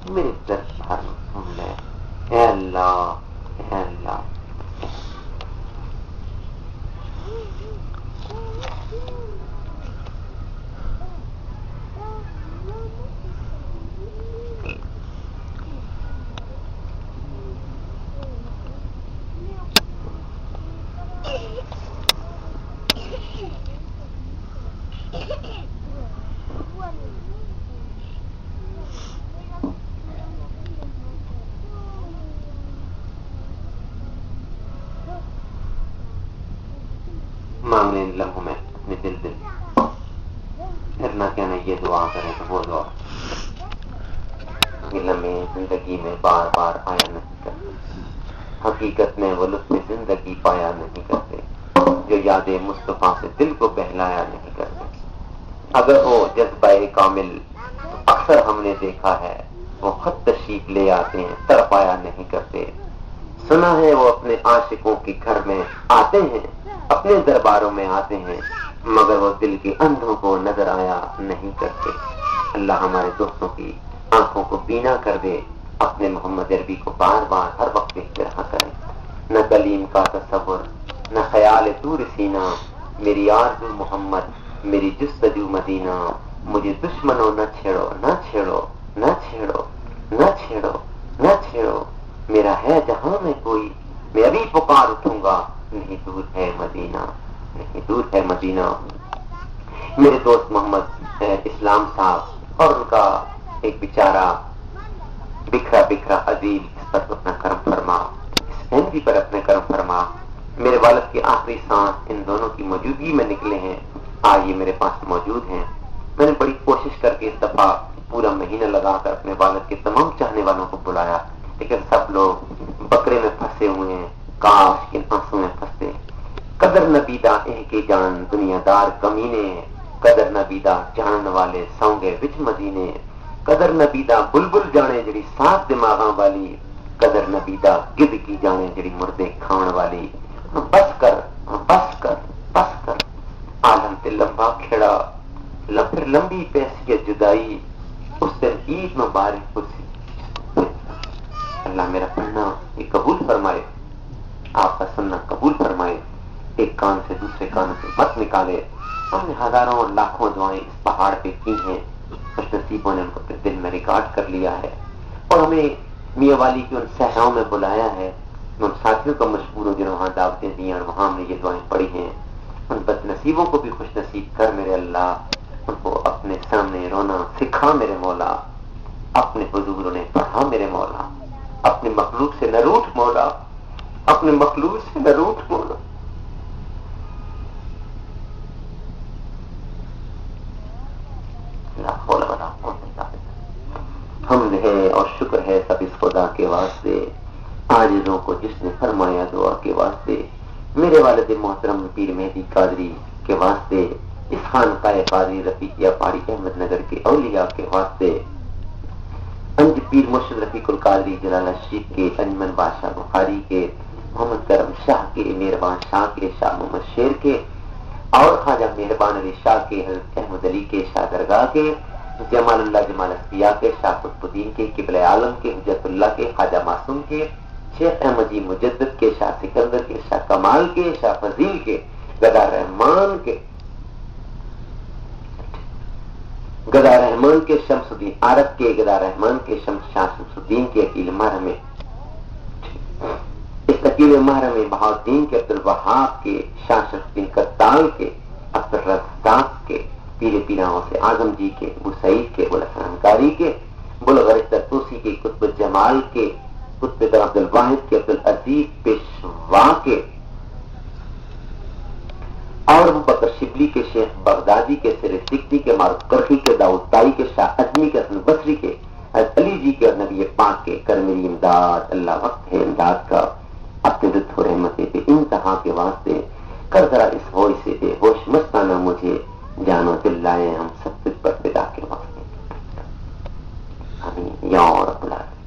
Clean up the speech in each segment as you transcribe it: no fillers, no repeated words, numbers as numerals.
میرے دربار میں سن لے، اے اللہ اے اللہ۔ مانگنے لمحوں میں اپنے دل پھر نہ کہنا یہ دعا کریں تو وہ دعا، یہ لمحے زندگی میں بار بار آیا نہیں کرتے، حقیقت میں وہ لطف زندگی پایا نہیں کرتے جو یاد مصطفیٰ سے دل کو بہلایا نہیں کرتے۔ اگر ہو جذبہ کامل تو اکثر ہم نے دیکھا ہے وہ خود تشریف لے آتے ہیں، تڑپایا نہیں کرتے۔ سنا ہے وہ اپنے عاشقوں کے گھر میں آتے ہیں، اپنے درباروں میں آتے ہیں، مگر وہ دل کے اندھوں کو نظر آیا نہیں کرتے۔ اللہ ہمارے دوستوں کی آنکھوں کو بینا کر دے، اپنے محمد عربی کو بار بار ہر وقت دیکھتے رہا کریں۔ نہ کلیم کا تصور، نہ خیال طور سینہ، میری آرزو محمد، میری جستجو مدینہ۔ مجھے دشمنوں نہ چھیڑو نہ چھیڑو نہ چھیڑو نہ چھیڑو نہ چھیڑو، میرا ہے جہاں میں کوئی، میں ابھی پکار اٹھوں گا، نہیں دور ہے مدینہ، نہیں دور ہے مدینہ۔ میرے دوست محمد اسلام صاحب اور ان کا ایک بیچارہ بکھرا بکھرا عزیز، اس پر اپنا کرم فرما، اس فیملی پر اپنے کرم فرما۔ میرے والد کی آخری سانس ان دونوں کی موجودگی میں نکلے ہیں، آج یہ میرے پاس موجود ہیں۔ میں نے بڑی کوشش کر کے اس دفعہ پورا مہینہ لگا کر اپنے والد کے تمام چاہنے والوں کو بلایا، لیکن سب لوگ بکرے میں پھنسے ہوئے ہیں، کاش ان آنسوں میں پھنستے۔ قدر نبیدہ کے جان دنیا دار کمینے، قدر نبیدہ جان والے سونگے وچ مدینے، قدر نبیدہ بلبل جانے جڑی صاف دماغاں والی، قدر نبیدہ گد کی جانے جڑی مردے کھان والی۔ بس کر بس کر بس کر، عالم تے لمبا کھڑا، پھر لمبی پیسی جدائی، اس دن عید مبارک خوشی۔ اللہ میرا پڑھنا یہ قبول فرمائے، آپ کا سننا قبول فرمائے، ایک کان سے دوسرے کان سے مت نکالے۔ ہم نے ہزاروں لاکھوں دعائیں اس پہاڑ پہ کی ہیں، خوش نصیبوں نے ان کو اپنے دل میں ریکارڈ کر لیا ہے، اور ہمیں میاں والی کی ان صحراؤں میں بلایا ہے۔ ان ساتھیوں کا مشہور ہو جنہوں وہاں دعوتیں دی اور وہاں ہم نے یہ دعائیں پڑھی ہیں، ان بد نصیبوں کو بھی خوش نصیب کر میرے اللہ، ان کو اپنے سامنے رونا سکھا میرے مولا، اپنے حضور نے پڑھا میرے مولا، اپنے مخلوق سے نہ روٹ مولا، اپنے مخلوق سے نہ روٹ مولا۔ حمد ہے اور شکر ہے سب اس خدا کے واسطے، عاجزوں کو جس نے فرمایا دعا کے واسطے، میرے والد محترم پیر مہدی قادری کے واسطے، اس خانقاہ قادری رفیقیہ پاڑی احمد نگر کے اولیاء کے واسطے، انج پیر مرشد رفیق القادری جلالہ شریف کے، انجمن بادشاہ بخاری کے، محمد کرم شاہ کے، مہربان شاہ کے، شاہ محمد شیر کے، اور خواجہ مہربان علی شاہ کے، حضرت احمد علی کے شاہ درگاہ کے، جمال اللہ جمال اسفیاء کے، شاہ قطب الدین کے، قبلہ عالم کے، حجت اللہ کے، خواجہ معصوم کے، شیخ احمد جی مجدد کے، شاہ سکندر کے، شاہ کمال کے، شاہ فضیل کے، گدا رحمان کے، گدا رحمان کے، شمس الدین عارف کے، گدا رحمان کے، شاہ شمس الدین کے، عقیل محرم، اس عقیل محرم بہاؤدین کے، عبد الوہاب کے، شاہ شرف الدین کتال کے، عبد الرزاق کے، پیر پیراؤں سے اعظم جی کے، ابو سعید کے، بلحسن کاری کے، بلغرش توسی کے، قطب جمال کے، قطب در عبد الواحد کے، عبد العزیز پیشوا کے، اور ابو بکر شبلی کے، شیخ بغدادی کے، سر سکتی کے، معروف کرخی کے، داؤد تائی کے، شاہ اجمی کے، حسن بصری کے، حضرت علی جی کے اور نبی پاک کے، کر میری امداد، اللہ وقت ہے امداد کا، اپنے لطف و رحمت بے انتہا کے واسطے، کر ذرا اس ہوش سے بے ہوش مستانہ مجھے، جان و دل لائے ہم سب تجھ پر فدا کے واسطے، آمین یا رب العالمین۔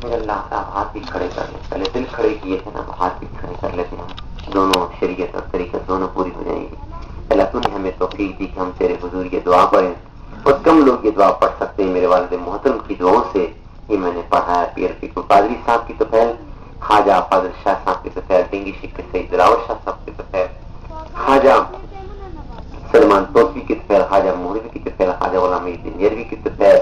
میرے اللہ آپ ہاتھ بھی کھڑے کر لیں، پہلے دل کھڑے کیے تھے نا، ہاتھ بھی کھڑے کر لیتے ہیں، دونوں شریعت اور طریقت دونوں پوری ہو جائیں گی۔ اللہ تو نے ہمیں توفیق دی کہ ہم تیرے حضور یہ دعا پڑھیں، اور کم لوگ یہ دعا پڑھ سکتے ہیں. میرے والد محترم کی دعاؤں سے یہ میں نے پڑھا ہے. پیر فکر قادری صاحب کی توفیل، خواجہ فاضل شاہ صاحب کی توفیل، ڈنگی شیخ سید دراور شاہ صاحب کی توفیل، خواجہ سلمان توفی کی توفیل، خواجہ مغربی کی توفیل، خواجہ غلام الدین نیروی کی توفیل،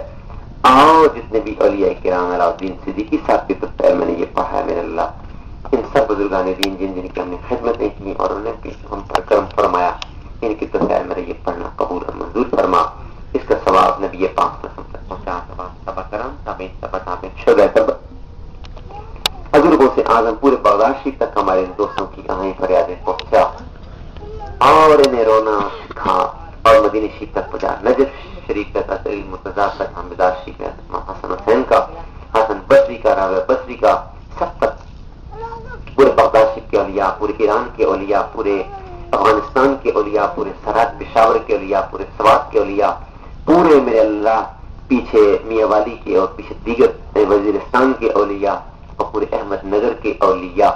اور جتنے بھی اولیاء کرام علاؤالدین صدیقی صاحب کی توفیل میں نے یہ پڑھا ہے. میرے اللہ ان سب بزرگان دین جن جن کی ہم نے خدمتیں کی اور انہیں بھی ہم پر کرم فرمایا، ان کی توفیل میرا یہ پڑھنا قبول اور منظور فرما. اس کا ثواب نبی پاک ہم تک پہنچا. تبا کرم تب شدہ تب بزرگوں سے اعظم پورے بغداد شریف تک ہمارے دوستوں کی آہیں فریادیں پہنچا اور انہیں رونا سکھا اور مدینہ شریف تک پہنچا. نجف شریف تک، علی مرتضیٰ تک، حمدان شریف میں حسن حسین کا، حسن بصری کا، راویہ بصری کا، سب تک پورے بغداد شریف کے اولیاء، پورے ایران کے اولیاء، پورے افغانستان کے اولیاء، پورے سرحد پشاور کے اولیاء، پورے سوات کے اولیاء، پورے میرے اللہ پیچھے میاں والی کے اور پیچھے دیگر وزیرستان کے اولیاء اور پورے احمد نگر کے اولیاء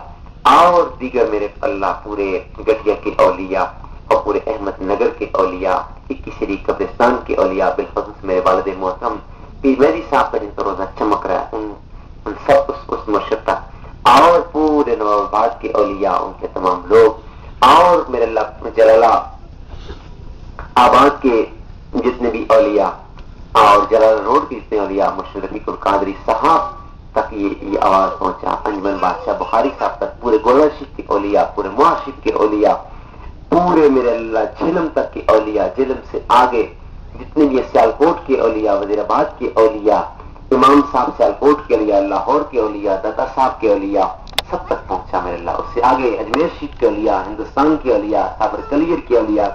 اور دیگر میرے اللہ پورے گٹیا کے اولیاء اور پورے احمد نگر کے اولیاء، 21 شریف قبرستان کے اولیاء، بالخصوص میرے والد محترم پیر مہدی صاحب کا جن کا روزہ چمک رہا ہے، ان سب اس مرشد تک اور پورے نواب آباد کے اولیاء، ان کے تمام لوگ اور میرے اللہ جلالہ آباد کے جتنے بھی اولیاء اور جلال روڈ کے جتنے اولیاء، مرشد رفیق القادری صاحب تک یہ آواز پہنچا، انجمن بادشاہ بخاری صاحب تک، پورے گولر شریف کے اولیاء، پورے معاشرف کے اولیاء، پورے میرے اللہ جھلم تک کے اولیاء، جھلم سے آگے جتنے بھی سیالکوٹ کے اولیاء، وزیر آباد کے اولیاء، امام صاحب سیالکوٹ کے اولیاء، لاہور کے اولیاء، داتا صاحب کے اولیاء، سب تک پہنچا میرے اللہ. اس سے آگے اجمیر شریف کے اولیاء، ہندوستان کے اولیاء، صابر کلیر کے اولیاء،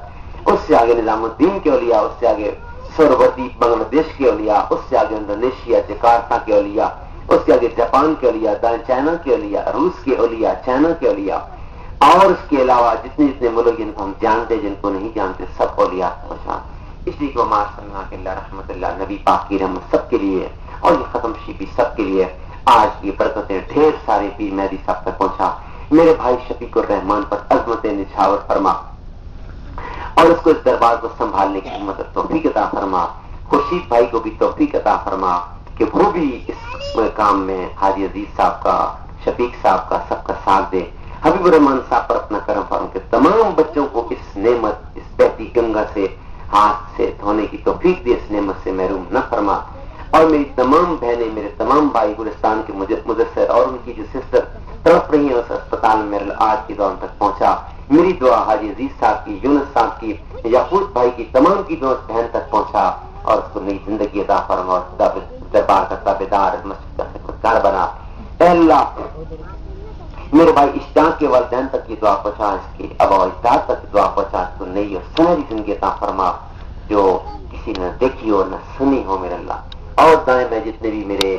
اس سے آگے نظام الدین کے اولیاء، اس سے آگے سوربتی بنگلہ دیش کے اولیاء، اس سے آگے انڈونیشیا جکارتا کے اولیاء، اس کے آگے جاپان کے اولیاء، چائنا کے اولیاء، روس کے اولیاء، چائنا کے اولیاء اور اس کے علاوہ جتنے جتنے ملک جن کو ہم جانتے جن کو نہیں جانتے سب اولیاء پہنچا. اس لیے کہ ہمارا سلمہ کے اللہ رحمت اللہ نبی پاک کی رحمت سب کے لیے اور یہ ختم شیفی سب کے لیے. آج یہ برکتیں ڈھیر سارے پیر مہدی صاحب تک پہنچا. میرے بھائی شفیق الرحمان پر عظمت نچھاور فرما اور اس کو اس دربار کو سنبھالنے کی ہمت اور توفیق عطا فرما. خورشید بھائی کو بھی توفیق عطا فرما کہ وہ بھی اس کام میں حاجی عزیز صاحب کا، شفیق صاحب کا، سب کا ساتھ دے. حبیب الرحمان صاحب پر اپنا کرم فرما کہ تمام بچوں کو اس نعمت، اس بہتی گنگا سے ہاتھ سے دھونے کی توفیق دے، اس نعمت سے محروم نہ فرما. اور میری تمام بہنیں، میرے تمام بھائی گلستان کے مدثر اور ان کی جو سسٹر تڑپ رہی ہیں اس اسپتال میں، میرے آج کی دعا تک پہنچا. میری دعا حاجی عزیز صاحب کی، یونس صاحب کی، یعقوب بھائی کی، تمام کی دعا بہن تک پہنچا اور اس کو نئی زندگی عطا فرما اور دربار کا تابعدار، مسجد کا خدمتگار بنا. اے اللہ میرے بھائی اشتاق کے والدین تک کی دعا پہنچا، اس کی ابا و اجداد تک دعا پہنچا، اس کو نئی اور سنہری زندگی عطا فرما جو کسی نے دیکھی ہو نہ سنی ہو میرے اللہ. اور دائیں میں جتنے بھی میرے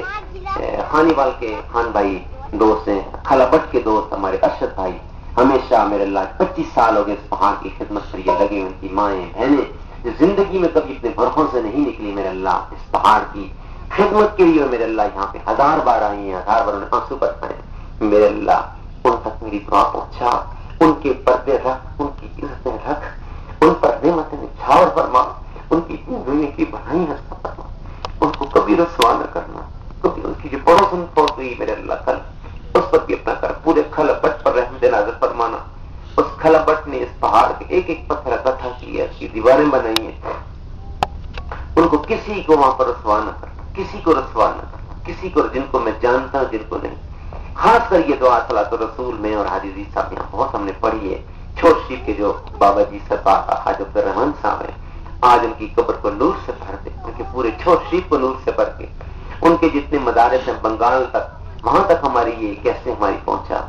خانی وال کے خان بھائی دوست ہیں، خلا بٹ کے دوست، ہمارے ارشد بھائی، ہمیشہ میرے اللہ 25 سال ہو گئے اس پہاڑ کی خدمت پر یہ لگے. ان کی مائیں بہنیں جو زندگی میں کبھی اپنے گھروں سے نہیں نکلی میرے اللہ اس پہاڑ کی خدمت کے لیے میرے اللہ یہاں پہ 1000 بار آئی ہیں، 1000 بار انہیں آنسو برسائے. میرے اللہ ان تک میری دعا پہنچا، ان کے پردے رکھ، ان کی عزتیں رکھ، ان پر نعمتیں نچھاور فرما، ان کی اتنی دنیا کی بنائی ہستا فرما، ان کو کبھی رسوا نہ کرنا. کبھی ان کی جو پڑوسن پہنچ گئی میرے اللہ کل اس پر بھی اپنا کر. پورے کھلا بٹ پر رحمت نازل فرمانا. اس کھلا بٹ نے اس پہاڑ کے ایک ایک پتھر اکٹھا کیا، اس کی دیواریں بنائی ہیں. ان کو کسی کو وہاں پر رسوا نہ کرنا، کسی کو رسوا نہ کرنا، کسی کو جن کو میں جانتا ہوں جن کو نہیں. خاص کر یہ دعا صلاۃ الرسول میں اور حاجی عزیز صاحب یہاں بہت ہم نے پڑھی ہے. چھوٹ شریف کے جو بابا جی سرپار حاج عبد الرحمان صاحب ہیں، آج ان کی قبر کو نور سے بھر دے، ان کے پورے چھوٹ شریف کو نور سے بھر کے. ان کے جتنے مدارس ہیں بنگال تک، وہاں تک ہماری یہ کیسے ہماری پہنچا.